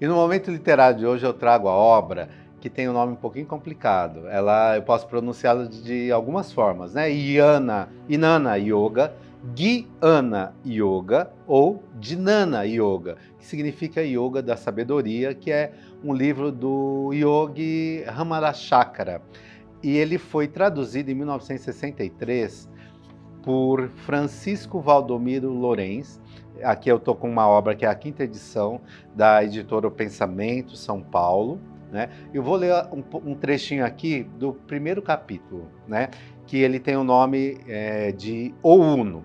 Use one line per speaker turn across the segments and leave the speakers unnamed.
E no momento literário de hoje eu trago a obra que tem um nome um pouquinho complicado. Eu posso pronunciá-la de algumas formas, né? Inanna Yoga, Jnana Yoga ou Jnana Yoga, que significa Yoga da Sabedoria, que é um livro do Yogi Ramarachakra. E ele foi traduzido em 1963 por Francisco Valdomiro Lorenz. Aqui eu estou com uma obra que é a 5ª edição da editora O Pensamento, São Paulo, né? Eu vou ler um trechinho aqui do primeiro capítulo, né? Que ele tem o nome de O Uno.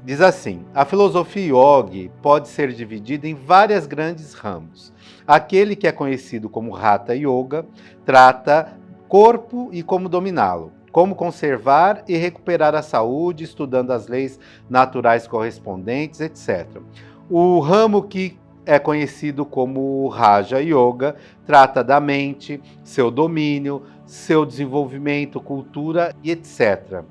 Diz assim: a filosofia yogi pode ser dividida em vários grandes ramos. Aquele que é conhecido como Hatha Yoga trata corpo e como dominá-lo, como conservar e recuperar a saúde, estudando as leis naturais correspondentes, etc. O ramo que é conhecido como Raja Yoga trata da mente, seu domínio, seu desenvolvimento, cultura e etc.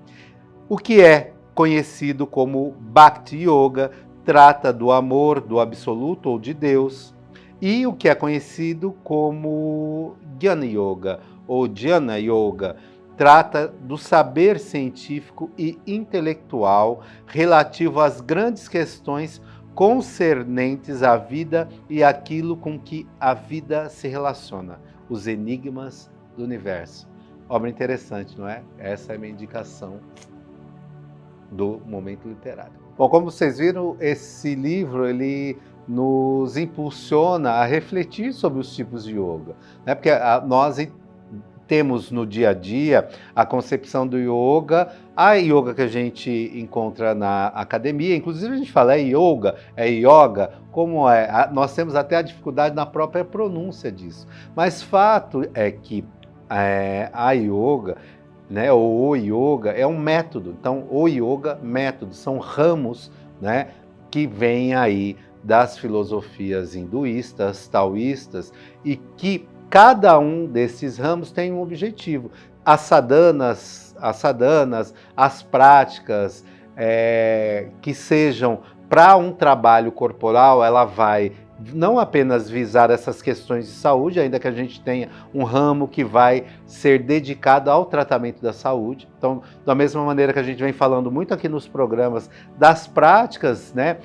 O que é conhecido como Bhakti Yoga trata do amor do absoluto ou de Deus. E o que é conhecido como Jnana Yoga ou Jnana Yoga trata do saber científico e intelectual relativo às grandes questões concernentes à vida e aquilo com que a vida se relaciona, os enigmas do universo. Obra interessante, não é? Essa é a minha indicação do momento literário. Bom, como vocês viram, esse livro ele nos impulsiona a refletir sobre os tipos de yoga, né? Porque nós temos no dia a dia a concepção do yoga, a yoga que a gente encontra na academia, inclusive a gente fala yoga, como é? Nós temos até a dificuldade na própria pronúncia disso. Mas fato é que a yoga, né, o yoga é um método. Então, o yoga, método, são ramos, né, que vêm aí das filosofias hinduístas, taoístas, e que cada um desses ramos tem um objetivo. As sadhanas, as práticas que sejam para um trabalho corporal, ela vai não apenas visar essas questões de saúde, ainda que a gente tenha um ramo que vai ser dedicado ao tratamento da saúde. Então, da mesma maneira que a gente vem falando muito aqui nos programas das práticas, né,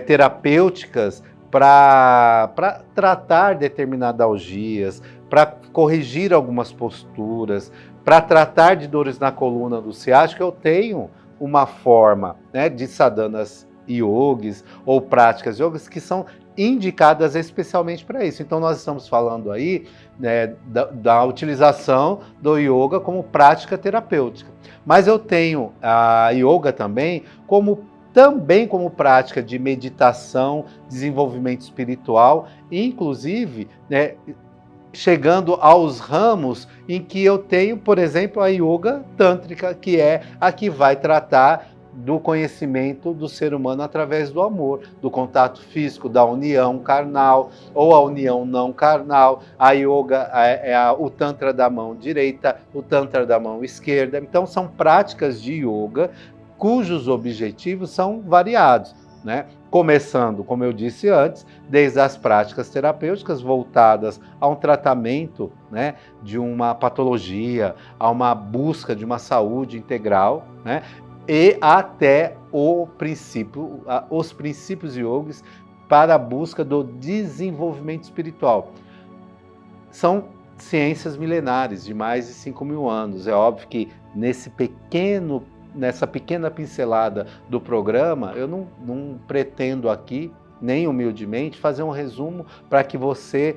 terapêuticas para tratar determinadas algias, para corrigir algumas posturas, para tratar de dores na coluna do ciático, eu tenho uma forma, né, de sadhanas yogis ou práticas yogas que são indicadas especialmente para isso. Então nós estamos falando aí, né, da utilização do yoga como prática terapêutica. Mas eu tenho a yoga também como prática de meditação, desenvolvimento espiritual, inclusive, né, chegando aos ramos em que eu tenho, por exemplo, a yoga tântrica, que é a que vai tratar do conhecimento do ser humano através do amor, do contato físico, da união carnal ou a união não carnal. A yoga o tantra da mão direita, o tantra da mão esquerda. Então são práticas de yoga cujos objetivos são variados, né? Começando, como eu disse antes, desde as práticas terapêuticas voltadas a um tratamento, né, de uma patologia, a uma busca de uma saúde integral, né? E até os princípios yogis para a busca do desenvolvimento espiritual. São ciências milenares de mais de 5.000 anos. É óbvio que nessa pequena pincelada do programa, eu não pretendo aqui, nem humildemente, fazer um resumo para que você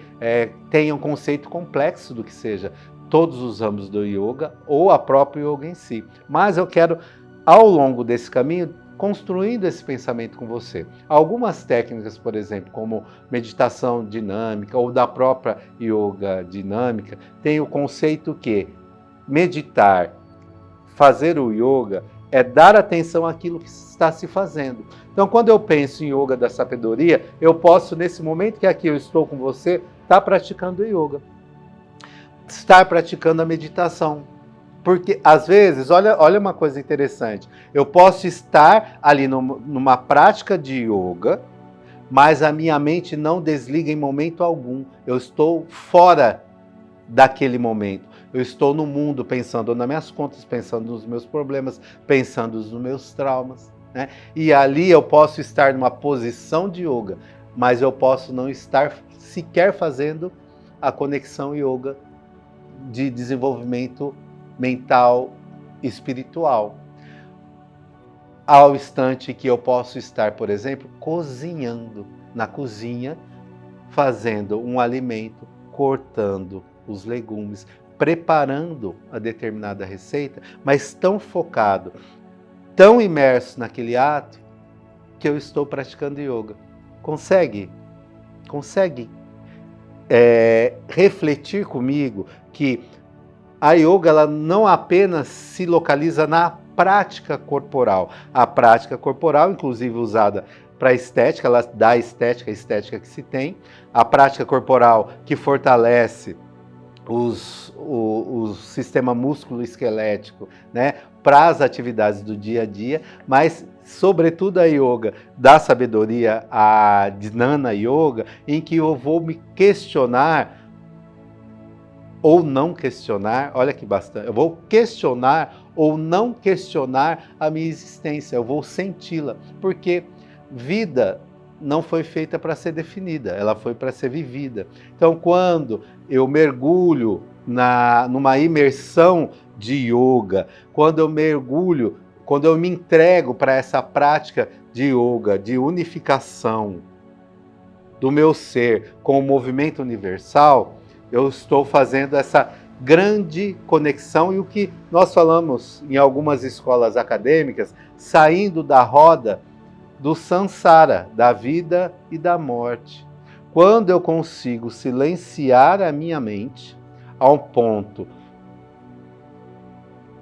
tenha um conceito complexo do que seja todos os ramos do yoga ou a própria yoga em si. Mas eu quero, ao longo desse caminho, construindo esse pensamento com você. Algumas técnicas, por exemplo, como meditação dinâmica ou da própria yoga dinâmica, tem o conceito que meditar, fazer o yoga, é dar atenção àquilo que está se fazendo. Então, quando eu penso em yoga da sabedoria, eu posso, nesse momento que aqui eu estou com você, estar praticando yoga, estar praticando a meditação. Porque, às vezes, olha uma coisa interessante, eu posso estar ali numa prática de yoga, mas a minha mente não desliga em momento algum. Eu estou fora daquele momento. Eu estou no mundo pensando nas minhas contas, pensando nos meus problemas, pensando nos meus traumas, né? E ali eu posso estar numa posição de yoga, mas eu posso não estar sequer fazendo a conexão yoga de desenvolvimento mental e espiritual. Ao instante que eu posso estar, por exemplo, cozinhando na cozinha, fazendo um alimento, cortando os legumes, preparando a determinada receita, mas tão focado, tão imerso naquele ato, que eu estou praticando yoga. Consegue refletir comigo que a yoga ela não apenas se localiza na prática corporal. A prática corporal, inclusive usada para estética, ela dá a estética que se tem. A prática corporal que fortalece o sistema músculo-esquelético, né, para as atividades do dia a dia, mas sobretudo a yoga da sabedoria, a Jnana Yoga, em que eu vou me questionar ou não questionar, olha que bastante, eu vou questionar ou não questionar a minha existência, eu vou senti-la, porque vida não foi feita para ser definida, ela foi para ser vivida. Então, quando eu mergulho numa imersão de yoga, quando eu me entrego para essa prática de yoga, de unificação do meu ser com o movimento universal, eu estou fazendo essa grande conexão e o que nós falamos em algumas escolas acadêmicas, saindo da roda do samsara, da vida e da morte. Quando eu consigo silenciar a minha mente ao ponto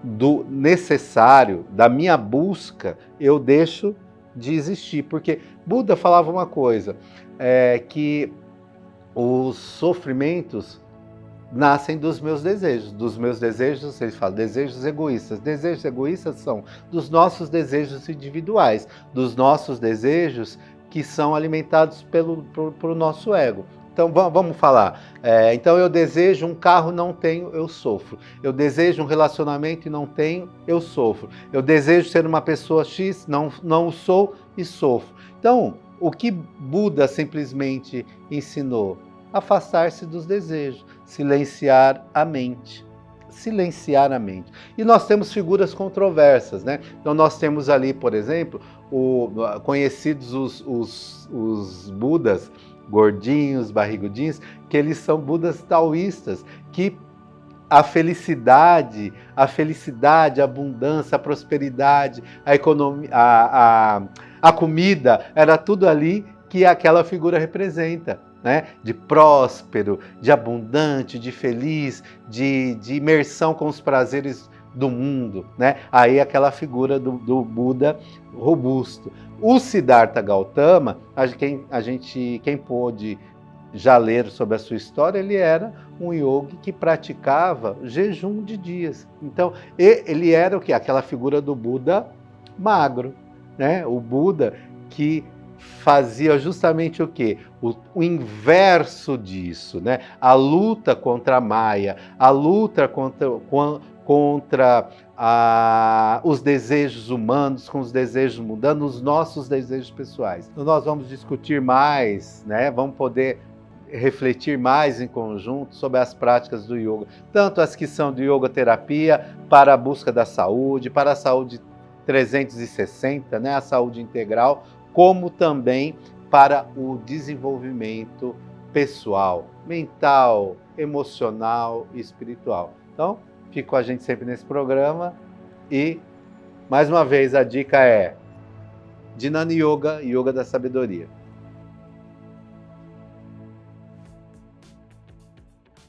do necessário, da minha busca, eu deixo de existir. Porque Buda falava uma coisa, que os sofrimentos nascem dos meus desejos, ele fala, desejos egoístas. Desejos egoístas são dos nossos desejos individuais, dos nossos desejos que são alimentados pelo nosso ego. Então vamos falar, então eu desejo um carro, não tenho, eu sofro. Eu desejo um relacionamento e não tenho, eu sofro. Eu desejo ser uma pessoa X, não sou e sofro. Então, o que Buda simplesmente ensinou? Afastar-se dos desejos, silenciar a mente. Silenciar a mente. E nós temos figuras controversas, né? Então nós temos ali, por exemplo, conhecidos os Budas, gordinhos, barrigudinhos, que eles são Budas taoístas, que a felicidade, a abundância, a prosperidade, a economia, a comida, era tudo ali que aquela figura representa, né? De próspero, de abundante, de feliz, de imersão com os prazeres do mundo, né? Aí aquela figura do Buda robusto. O Siddhartha Gautama, quem pôde já ler sobre a sua história, ele era um yogi que praticava jejum de dias. Então, ele era o quê? Aquela figura do Buda magro, né? O Buda que fazia justamente o quê? O inverso disso, né? A luta contra a Maya, a luta contra os desejos humanos, com os desejos mundanos, os nossos desejos pessoais. Então nós vamos discutir mais, né? Vamos poder refletir mais em conjunto sobre as práticas do yoga, tanto as que são de yoga terapia para a busca da saúde, para a saúde 360, né? A saúde integral, como também para o desenvolvimento pessoal, mental, emocional e espiritual. Então, fique com a gente sempre nesse programa e, mais uma vez, a dica é Jnana Yoga, Yoga da Sabedoria.